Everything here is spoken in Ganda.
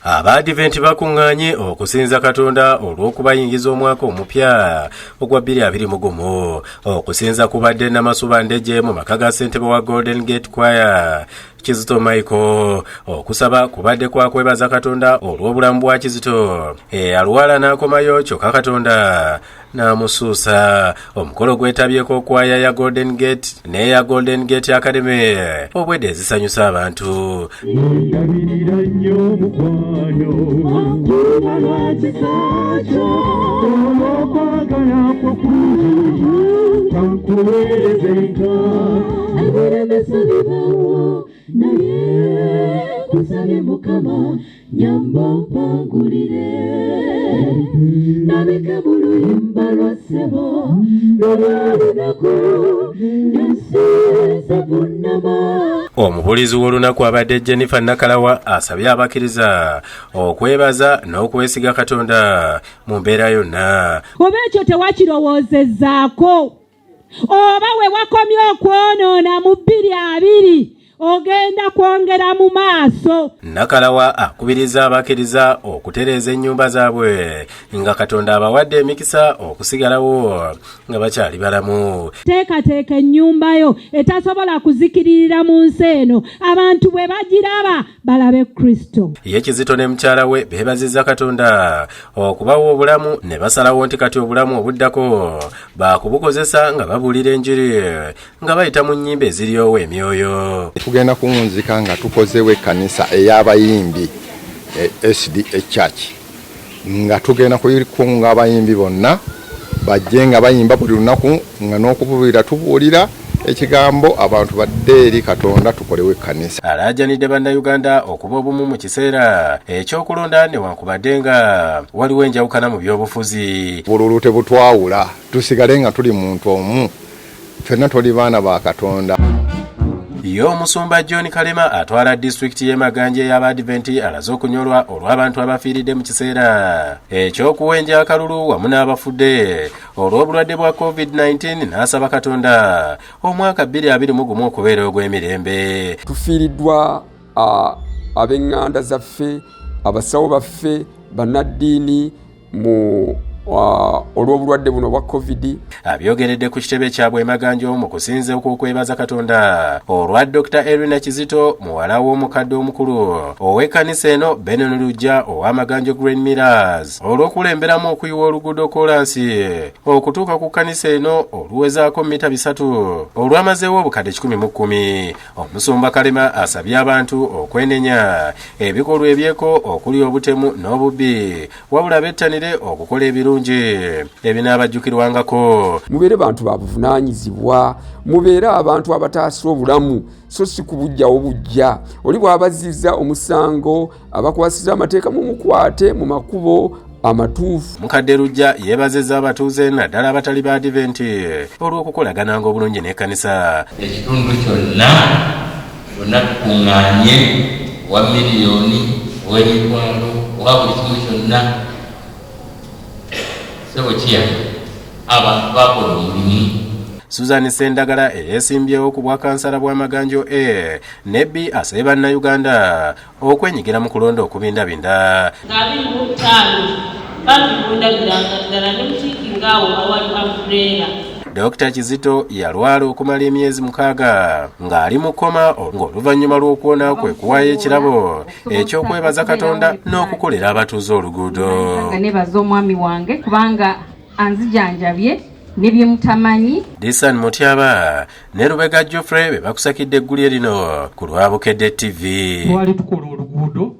Abadiventi bakuŋŋaanye okusinza Katonda olw'okubayingiza omwaka omupya ogwa 2020 okusinza kubadde Namasuba Ndejje mu maka ga ssentebe wa Golden Gate Choir Kizito Michael okusaba kubadde kwa kwebaza Katonda olw'obulamu bwa Kizito alwala n'akomayo kyokka Katonda n'amusuusa. Omukolo gwetabyeko kwaya ya Golden Gate n'eya Golden Gate Academy obwedde ezisanyusa abantu. Omubulizi w'olunaku abadde Jennifer Nakalawa asabye abakkiriza okwebaza n'okwesiga Katonda mu mbeera yonna. Oba ekyo tewakirowoozezaako oba we wakomye okwonoona mu 2020 ogenda kwongera mu maaso. Nakalawa akubiriza abakkiriza okutereeza ennyumba zaabwe nga Katonda abawadde emikisa okusigalawo nga bakyali balamu. Teekateeka ennyumba yo etasobola kuzikiririra mu nsi eno abantu bwe bagiraba balabe Kristo. Ye Kizito ne mukyala we beebazizza Katonda okubawa obulamu ne basalawo nti kati obulamu obuddako baakubukozesa nga babuulira enjiri nga bayita mu nnyimba eziryowo emyoyo. Tugenda kunzika nga tukozewe kanisa ey'abayimbi SDA Church nga tugenda kuyikunga abayimbi bonna bajje nga bayimba buli lunaku nga n'okubulira tubuulira ekigambo abantu badde eri Katonda tukolewe kanisa. Alaajanidde bannayuganda okuba obumu mu kiseera ekyokulonda newankubadde nga waliwo enjawukana mu by'obufuzi. Bululu tebutwawula tusigale nga tuli muntu omu ffenna tuli baana ba Katonda. Omusumba John Kalema atwala disitulikiti y'e Maganje y'Abadiventi alaze okunyolwa olw'abantu abafiiridde mu kiseera ekyokuwenja akalulu wamu n'abafudde olw'obulwadde bwa COVID-19 n'asaba Katonda omwaka 2021 okubeera ogw'emirembe. Tufiiriddwa ab'eŋŋanda zaffe, abasawo baffe, bannaddiini mu olw'obulwadde buno bwa COVID. Abyogeredde ku kitebe kyabwe Maganjo mu kusinza okwebaza Katonda olwa Dr. Erina Kizito muwala w'omukadde omukulu ow'ekkanisa eno Benon Lujja owa Maganjo Green Millers olw'okulemberamu okuyiwa oluguudo kolansi okutuuka ku kkanisa eno oluwezaako mita 3 olwamazeewo obukadde 110. Omusumba Kalema asabye abantu okwenenya ebikolwa ebyeko okuli obutemu n'obubbi wabula bettanire okukola ebirungi ebinaabajjukirwangako. Mubeere bantu babuvunaanyizibwa, mubeere abantu abataasa obulamu so si kubujjawo bujja. Oli bw'abazizza omusango abakwasiza amateeka mu mukwate mu makubo amatuufu. Mukadde Lujja yeebazizza abatuuze naddala abatali ba Adiventi olw'okukolagananga obulungi n'ekkanisa. Ekitundu kyonna bonna tukuŋŋaanye wa miliyoni w'emitwalo wa buli kimu kyonna abantu bakola omulimu. Susan Sendagala eyeesimbyewo ku bwakansala bwa Maganjo Nebbi asabye bannayuganda okwenyigira mu kulonda okubindabinda. Dr. Kizito yalwala okumala emyezi 6 ng'ali mu kkoma ng'oluvannyuma lw'okuwona kwe kuwaayo ekirabo eky'okwebaza Katonda n'okukolera abatuuze oluguudo. Nebaza omwami wange kubanga anzijanjabye ne bye mutamanyi. Disan Mutyaba ne Lubega Geoffrey be bakusakidde eggulye lino ku Lwabukedde TV. Twali tukola oluguudo